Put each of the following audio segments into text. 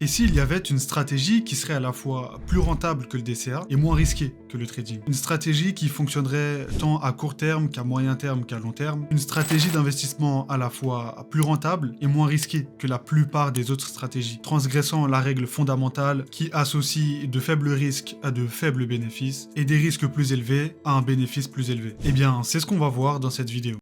Et s'il y avait une stratégie qui serait à la fois plus rentable que le DCA et moins risquée que le trading? Une stratégie qui fonctionnerait tant à court terme qu'à moyen terme qu'à long terme. Une stratégie d'investissement à la fois plus rentable et moins risquée que la plupart des autres stratégies, transgressant la règle fondamentale qui associe de faibles risques à de faibles bénéfices et des risques plus élevés à un bénéfice plus élevé. Eh bien, c'est ce qu'on va voir dans cette vidéo.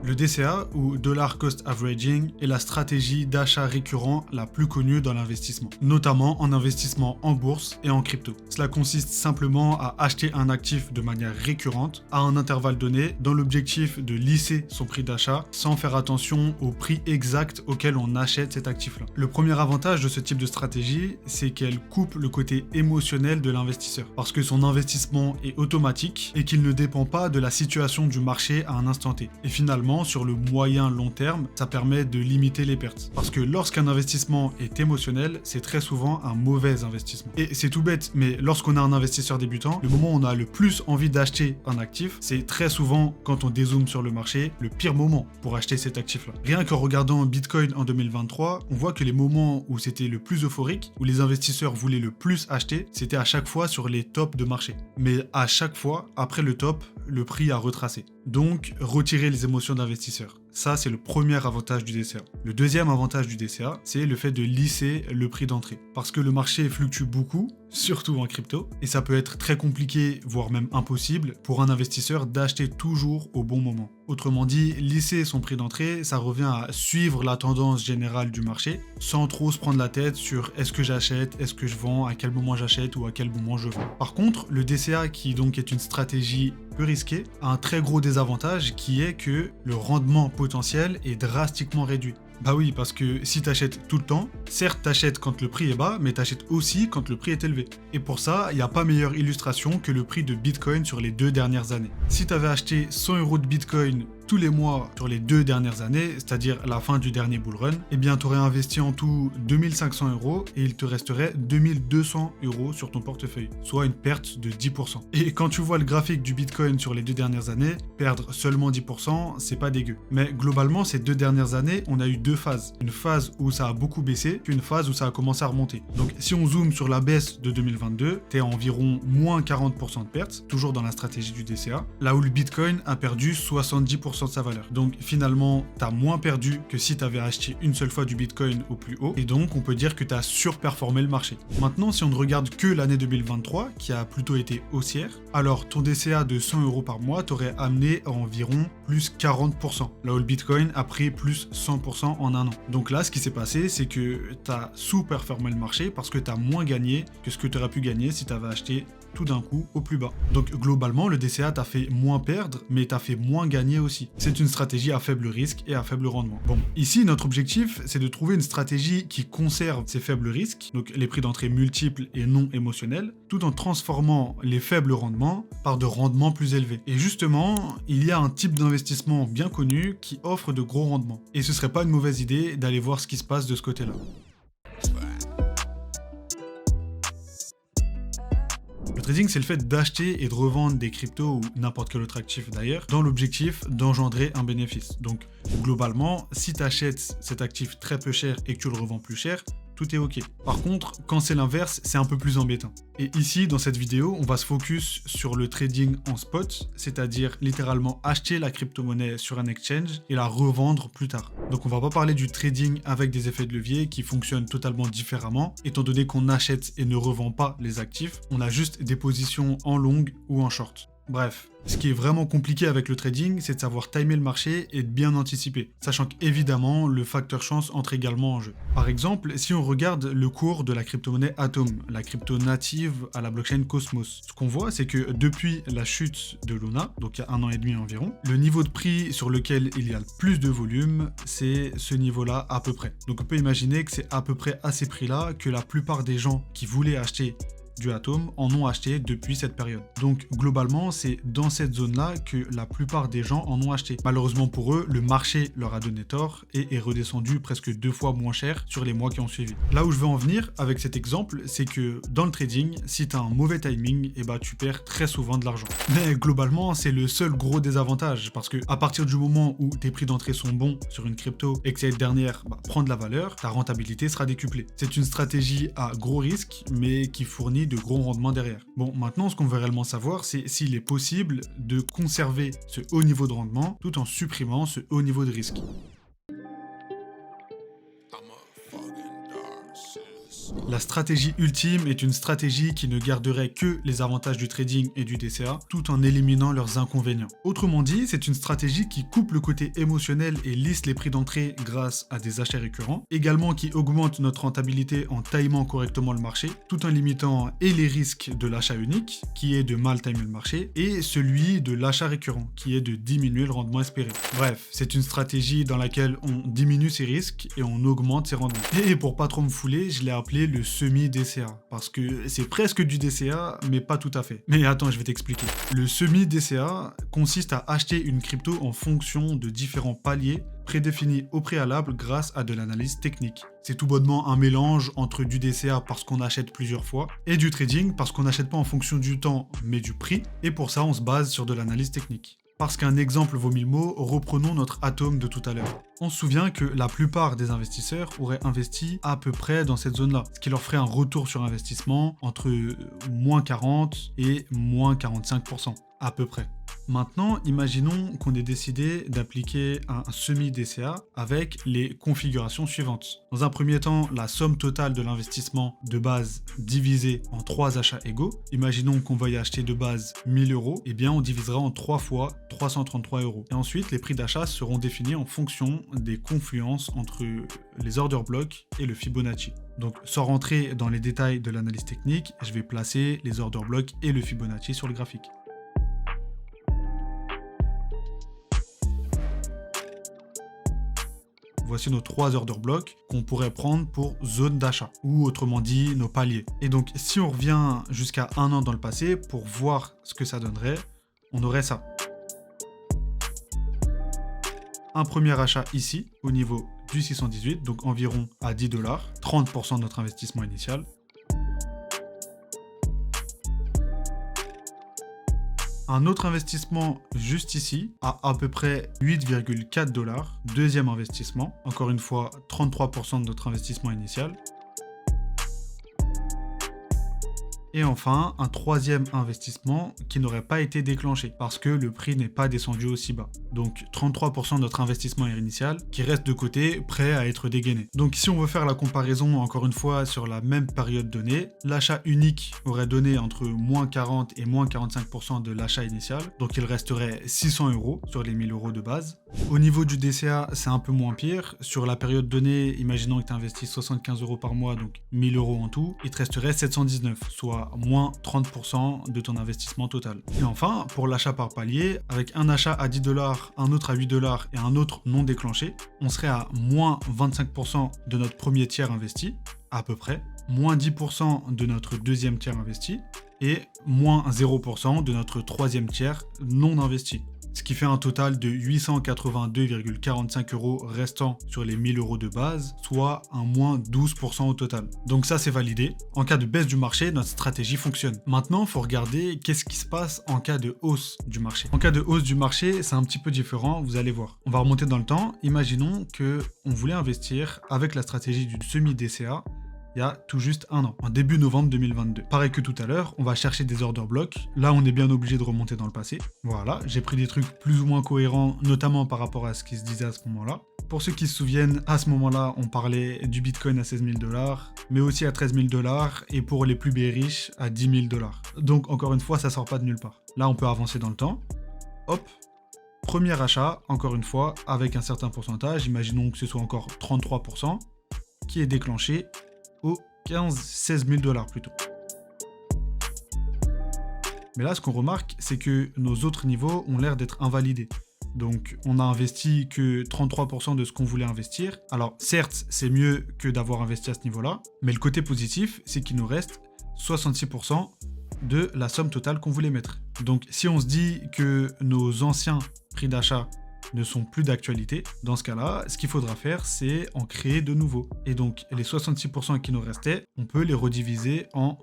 Le DCA, ou Dollar Cost Averaging, est la stratégie d'achat récurrent la plus connue dans l'investissement, notamment en investissement en bourse et en crypto. Cela consiste simplement à acheter un actif de manière récurrente, à un intervalle donné, dans l'objectif de lisser son prix d'achat, sans faire attention au prix exact auquel on achète cet actif-là. Le premier avantage de ce type de stratégie, c'est qu'elle coupe le côté émotionnel de l'investisseur, parce que son investissement est automatique et qu'il ne dépend pas de la situation du marché à un instant T. Et finalement, sur le moyen long terme, ça permet de limiter les pertes. Parce que lorsqu'un investissement est émotionnel, c'est très souvent un mauvais investissement. Et c'est tout bête, mais lorsqu'on a un investisseur débutant, le moment où on a le plus envie d'acheter un actif, c'est très souvent, quand on dézoome sur le marché, le pire moment pour acheter cet actif-là. Rien qu'en regardant Bitcoin en 2023, on voit que les moments où c'était le plus euphorique, où les investisseurs voulaient le plus acheter, c'était à chaque fois sur les tops de marché. Mais à chaque fois, après le top, le prix a retracé. Donc, retirer les émotions d'investisseurs. Ça, c'est le premier avantage du DCA. Le deuxième avantage du DCA, c'est le fait de lisser le prix d'entrée. Parce que le marché fluctue beaucoup, surtout en crypto, et ça peut être très compliqué, voire même impossible, pour un investisseur d'acheter toujours au bon moment. Autrement dit, lisser son prix d'entrée, ça revient à suivre la tendance générale du marché, sans trop se prendre la tête sur est-ce que j'achète, est-ce que je vends, à quel moment j'achète ou à quel moment je vends. Par contre, le DCA, qui donc est une stratégie peu risquée, a un très gros désavantage qui est que le rendement potentiel est drastiquement réduit. Bah oui, parce que si t'achètes tout le temps, certes t'achètes quand le prix est bas, mais t'achètes aussi quand le prix est élevé. Et pour ça, il n'y a pas meilleure illustration que le prix de Bitcoin sur les 2 dernières années. Si t'avais acheté 100 € de Bitcoin tous les mois sur les 2 dernières années, c'est-à-dire la fin du dernier bull run, eh bien t'aurais investi en tout 2500 € et il te resterait 2200 € sur ton portefeuille, soit une perte de 10%. Et quand tu vois le graphique du Bitcoin sur les 2 dernières années, perdre seulement 10%, c'est pas dégueu. Mais globalement, ces 2 dernières années, on a eu 2 phases. Une phase où ça a beaucoup baissé, puis une phase où ça a commencé à remonter. Donc si on zoome sur la baisse de 2022, t'es à environ moins 40% de pertes, toujours dans la stratégie du DCA, là où le Bitcoin a perdu 70% de sa valeur. Donc finalement, t'as moins perdu que si t'avais acheté une seule fois du Bitcoin au plus haut, et donc on peut dire que t'as surperformé le marché. Maintenant, si on ne regarde que l'année 2023, qui a plutôt été haussière, alors ton DCA de 100 € par mois t'aurait amené à environ plus 40%, là où le Bitcoin a pris plus 100% en un an. Donc là, ce qui s'est passé, c'est que t'as sous-performé le marché parce que t'as moins gagné que ce que t'aurais pu gagner si t'avais acheté tout d'un coup au plus bas. Donc globalement, le DCA t'a fait moins perdre, mais t'a fait moins gagner aussi. C'est une stratégie à faible risque et à faible rendement. Bon, ici, notre objectif, c'est de trouver une stratégie qui conserve ces faibles risques, donc les prix d'entrée multiples et non émotionnels, tout en transformant les faibles rendements par de rendements plus élevés. Et justement, il y a un type d'investissement bien connu qui offre de gros rendements. Et ce serait pas une mauvaise idée d'aller voir ce qui se passe de ce côté-là. Le trading, c'est le fait d'acheter et de revendre des cryptos ou n'importe quel autre actif d'ailleurs, dans l'objectif d'engendrer un bénéfice. Donc, globalement, si tu achètes cet actif très peu cher et que tu le revends plus cher, tout est ok. Par contre, quand c'est l'inverse, c'est un peu plus embêtant. Et ici, dans cette vidéo, on va se focus sur le trading en spot, c'est-à-dire littéralement acheter la crypto-monnaie sur un exchange et la revendre plus tard. Donc on va pas parler du trading avec des effets de levier qui fonctionnent totalement différemment, étant donné qu'on achète et ne revend pas les actifs, on a juste des positions en long ou en short. Bref, ce qui est vraiment compliqué avec le trading, c'est de savoir timer le marché et de bien anticiper, sachant qu'évidemment, le facteur chance entre également en jeu. Par exemple, si on regarde le cours de la crypto-monnaie Atom, la crypto native à la blockchain Cosmos, ce qu'on voit, c'est que depuis la chute de Luna, donc il y a 1 an et demi environ, le niveau de prix sur lequel il y a le plus de volume, c'est ce niveau-là à peu près. Donc on peut imaginer que c'est à peu près à ces prix-là que la plupart des gens qui voulaient acheter du Atom en ont acheté depuis cette période. Donc globalement, c'est dans cette zone-là que la plupart des gens en ont acheté. Malheureusement pour eux, le marché leur a donné tort et est redescendu presque 2 fois moins cher sur les mois qui ont suivi. Là où je veux en venir avec cet exemple, c'est que dans le trading, si tu as un mauvais timing, tu perds très souvent de l'argent. Mais globalement, c'est le seul gros désavantage parce que à partir du moment où tes prix d'entrée sont bons sur une crypto et que cette dernière prend de la valeur, ta rentabilité sera décuplée. C'est une stratégie à gros risque, mais qui fournit de gros rendements derrière. Bon, maintenant, ce qu'on veut réellement savoir, c'est s'il est possible de conserver ce haut niveau de rendement tout en supprimant ce haut niveau de risque. La stratégie ultime est une stratégie qui ne garderait que les avantages du trading et du DCA tout en éliminant leurs inconvénients. Autrement dit, c'est une stratégie qui coupe le côté émotionnel et lisse les prix d'entrée grâce à des achats récurrents, également qui augmente notre rentabilité en timant correctement le marché, tout en limitant et les risques de l'achat unique, qui est de mal timer le marché, et celui de l'achat récurrent, qui est de diminuer le rendement espéré. Bref, c'est une stratégie dans laquelle on diminue ses risques et on augmente ses rendements. Et pour pas trop me fouler, je l'ai appelé le semi-DCA, parce que c'est presque du DCA, mais pas tout à fait. Mais attends, je vais t'expliquer. Le semi-DCA consiste à acheter une crypto en fonction de différents paliers prédéfinis au préalable grâce à de l'analyse technique. C'est tout bonnement un mélange entre du DCA parce qu'on achète plusieurs fois et du trading parce qu'on n'achète pas en fonction du temps, mais du prix, et pour ça on se base sur de l'analyse technique. Parce qu'un exemple vaut 1000 mots, reprenons notre Atom de tout à l'heure. On se souvient que la plupart des investisseurs auraient investi à peu près dans cette zone-là, ce qui leur ferait un retour sur investissement entre moins 40 et moins 45%, à peu près. Maintenant, imaginons qu'on ait décidé d'appliquer un semi-DCA avec les configurations suivantes. Dans un premier temps, la somme totale de l'investissement de base divisée en 3 achats égaux. Imaginons qu'on veuille acheter de base 1000 €, et bien on divisera en 3 fois 333 €. Et ensuite, les prix d'achat seront définis en fonction des confluences entre les order blocks et le Fibonacci. Donc, sans rentrer dans les détails de l'analyse technique, je vais placer les order blocks et le Fibonacci sur le graphique. Voici nos 3 order blocks qu'on pourrait prendre pour zone d'achat, ou autrement dit, nos paliers. Et donc, si on revient jusqu'à 1 an dans le passé, pour voir ce que ça donnerait, on aurait ça. Un premier achat ici, au niveau du 618, donc environ à 10 $, 30% de notre investissement initial. Un autre investissement juste ici, à peu près 8,4 $. Deuxième investissement, encore une fois 33% de notre investissement initial. Et enfin, un troisième investissement qui n'aurait pas été déclenché parce que le prix n'est pas descendu aussi bas. Donc 33% de notre investissement initial qui reste de côté, prêt à être dégainé. Donc si on veut faire la comparaison encore une fois sur la même période donnée, l'achat unique aurait donné entre moins 40 et moins 45% de l'achat initial. Donc il resterait 600 € sur les 1000 € de base. Au niveau du DCA, c'est un peu moins pire. Sur la période donnée, imaginons que tu investis 75 € par mois, donc 1000 € en tout, il te resterait 719, soit moins 30% de ton investissement total. Et enfin, pour l'achat par palier, avec un achat à 10 $, un autre à 8 $ et un autre non déclenché, on serait à moins 25% de notre premier tiers investi, à peu près, moins 10% de notre deuxième tiers investi, et moins 0% de notre troisième tiers non investi. Ce qui fait un total de 882,45 € restant sur les 1000 € de base, soit un moins 12% au total. Donc ça c'est validé. En cas de baisse du marché, notre stratégie fonctionne. Maintenant, il faut regarder qu'est-ce qui se passe en cas de hausse du marché. En cas de hausse du marché, c'est un petit peu différent, vous allez voir. On va remonter dans le temps. Imaginons qu'on voulait investir avec la stratégie du semi-DCA il y a tout juste un an, en début novembre 2022. Pareil que tout à l'heure, on va chercher des order blocks. Là, on est bien obligé de remonter dans le passé. Voilà, j'ai pris des trucs plus ou moins cohérents, notamment par rapport à ce qui se disait à ce moment-là. Pour ceux qui se souviennent, à ce moment-là, on parlait du Bitcoin à 16 000 $, mais aussi à 13 000 $, et pour les plus riches, à 10 000 $. Donc, encore une fois, ça sort pas de nulle part. Là, on peut avancer dans le temps. Hop, premier achat, encore une fois, avec un certain pourcentage, imaginons que ce soit encore 33%, qui est déclenché au 16 000 $ plutôt. Mais là, ce qu'on remarque, c'est que nos autres niveaux ont l'air d'être invalidés. Donc, on a investi que 33% de ce qu'on voulait investir. Alors, certes, c'est mieux que d'avoir investi à ce niveau-là, mais le côté positif, c'est qu'il nous reste 66% de la somme totale qu'on voulait mettre. Donc si on se dit que nos anciens prix d'achat ne sont plus d'actualité, dans ce cas-là, ce qu'il faudra faire, c'est en créer de nouveaux. Et donc les 66% qui nous restaient, on peut les rediviser en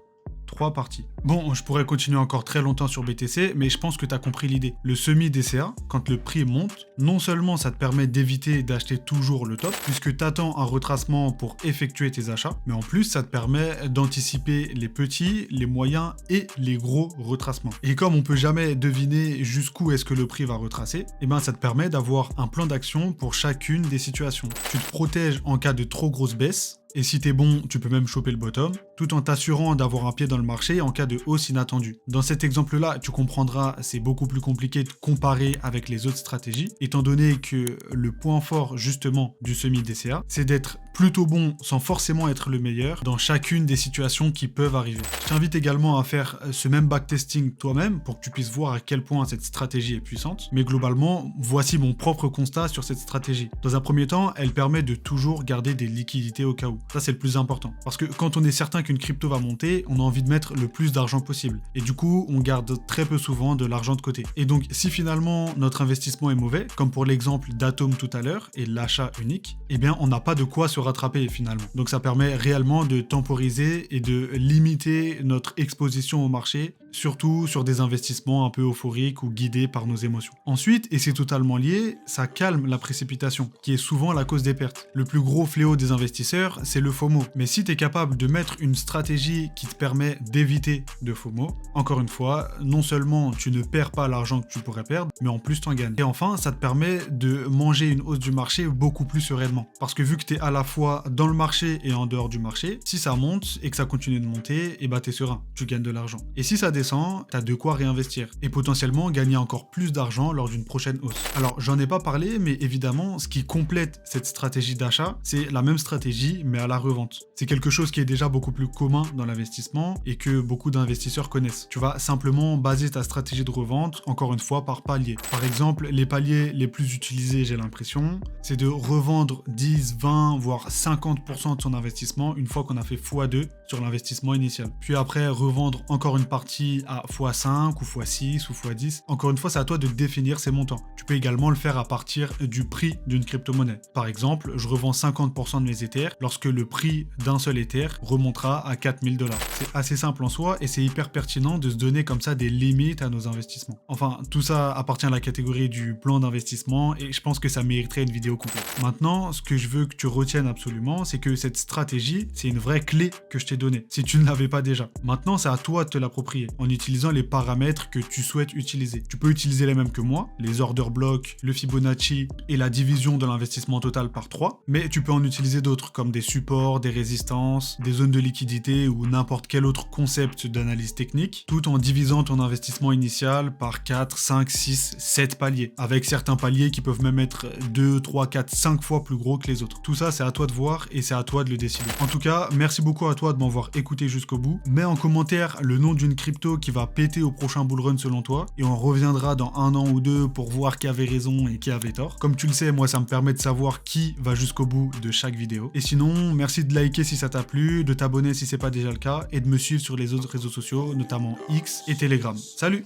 3 parties. Bon, je pourrais continuer encore très longtemps sur BTC, mais je pense que tu as compris l'idée. Le semi-DCA, quand le prix monte, non seulement ça te permet d'éviter d'acheter toujours le top, puisque tu attends un retracement pour effectuer tes achats, mais en plus ça te permet d'anticiper les petits, les moyens et les gros retracements. Et comme on peut jamais deviner jusqu'où est-ce que le prix va retracer, et ben ça te permet d'avoir un plan d'action pour chacune des situations. Tu te protèges en cas de trop grosse baisse, et si t'es bon, tu peux même choper le bottom, tout en t'assurant d'avoir un pied dans le marché en cas de hausse inattendue. Dans cet exemple-là, tu comprendras, c'est beaucoup plus compliqué de comparer avec les autres stratégies, étant donné que le point fort justement du semi-DCA, c'est d'être plutôt bon sans forcément être le meilleur dans chacune des situations qui peuvent arriver. Je t'invite également à faire ce même backtesting toi-même pour que tu puisses voir à quel point cette stratégie est puissante. Mais globalement, voici mon propre constat sur cette stratégie. Dans un premier temps, elle permet de toujours garder des liquidités au cas où. Ça, c'est le plus important. Parce que quand on est certain qu'une crypto va monter, on a envie de mettre le plus d'argent possible. Et du coup, on garde très peu souvent de l'argent de côté. Et donc, si finalement notre investissement est mauvais, comme pour l'exemple d'Atom tout à l'heure et l'achat unique, eh bien, on n'a pas de quoi se rattraper finalement. Donc, ça permet réellement de temporiser et de limiter notre exposition au marché, surtout sur des investissements un peu euphoriques ou guidés par nos émotions. Ensuite, et c'est totalement lié, ça calme la précipitation, qui est souvent la cause des pertes. Le plus gros fléau des investisseurs, c'est le FOMO. Mais si tu es capable de mettre une stratégie qui te permet d'éviter de FOMO, encore une fois, non seulement tu ne perds pas l'argent que tu pourrais perdre, mais en plus tu en gagnes. Et enfin, ça te permet de manger une hausse du marché beaucoup plus sereinement. Parce que vu que tu es à la fois dans le marché et en dehors du marché, si ça monte et que ça continue de monter, et bah t'es serein, tu gagnes de l'argent. Et si ça descend, t'as de quoi réinvestir et potentiellement gagner encore plus d'argent lors d'une prochaine hausse. Alors j'en ai pas parlé, mais évidemment, ce qui complète cette stratégie d'achat, c'est la même stratégie, mais à la revente. C'est quelque chose qui est déjà beaucoup plus commun dans l'investissement et que beaucoup d'investisseurs connaissent. Tu vas simplement baser ta stratégie de revente, encore une fois, par palier. Par exemple, les paliers les plus utilisés, j'ai l'impression, c'est de revendre 10, 20, voire 50% de son investissement une fois qu'on a fait x2 sur l'investissement initial. Puis après, revendre encore une partie à x5 ou x6 ou x10. Encore une fois, c'est à toi de définir ces montants. Tu peux également le faire à partir du prix d'une crypto-monnaie. Par exemple, je revends 50% de mes Ethers lorsque le prix d'un seul Ether remontera à 4000 $. C'est assez simple en soi et c'est hyper pertinent de se donner comme ça des limites à nos investissements. Enfin, tout ça appartient à la catégorie du plan d'investissement et je pense que ça mériterait une vidéo complète. Maintenant, ce que je veux que tu retiennes absolument, c'est que cette stratégie, c'est une vraie clé que je t'ai donnée, si tu ne l'avais pas déjà. Maintenant, c'est à toi de te l'approprier en utilisant les paramètres que tu souhaites utiliser. Tu peux utiliser les mêmes que moi, les order blocks, le Fibonacci et la division de l'investissement total par 3, mais tu peux en utiliser d'autres comme des supports, des résistances, des zones de liquidité ou n'importe quel autre concept d'analyse technique, tout en divisant ton investissement initial par 4, 5, 6, 7 paliers, avec certains paliers qui peuvent même être 2, 3, 4, 5 fois plus gros que les autres. Tout ça, c'est à toi de voir et c'est à toi de le décider. En tout cas, merci beaucoup à toi de m'avoir écouté jusqu'au bout. Mets en commentaire le nom d'une crypto qui va péter au prochain bullrun selon toi et on reviendra dans 1 an ou 2 pour voir qui avait raison et qui avait tort. Comme tu le sais, moi ça me permet de savoir qui va jusqu'au bout de chaque vidéo. Et sinon, merci de liker si ça t'a plu, de t'abonner si c'est pas déjà le cas et de me suivre sur les autres réseaux sociaux, notamment X et Telegram. Salut!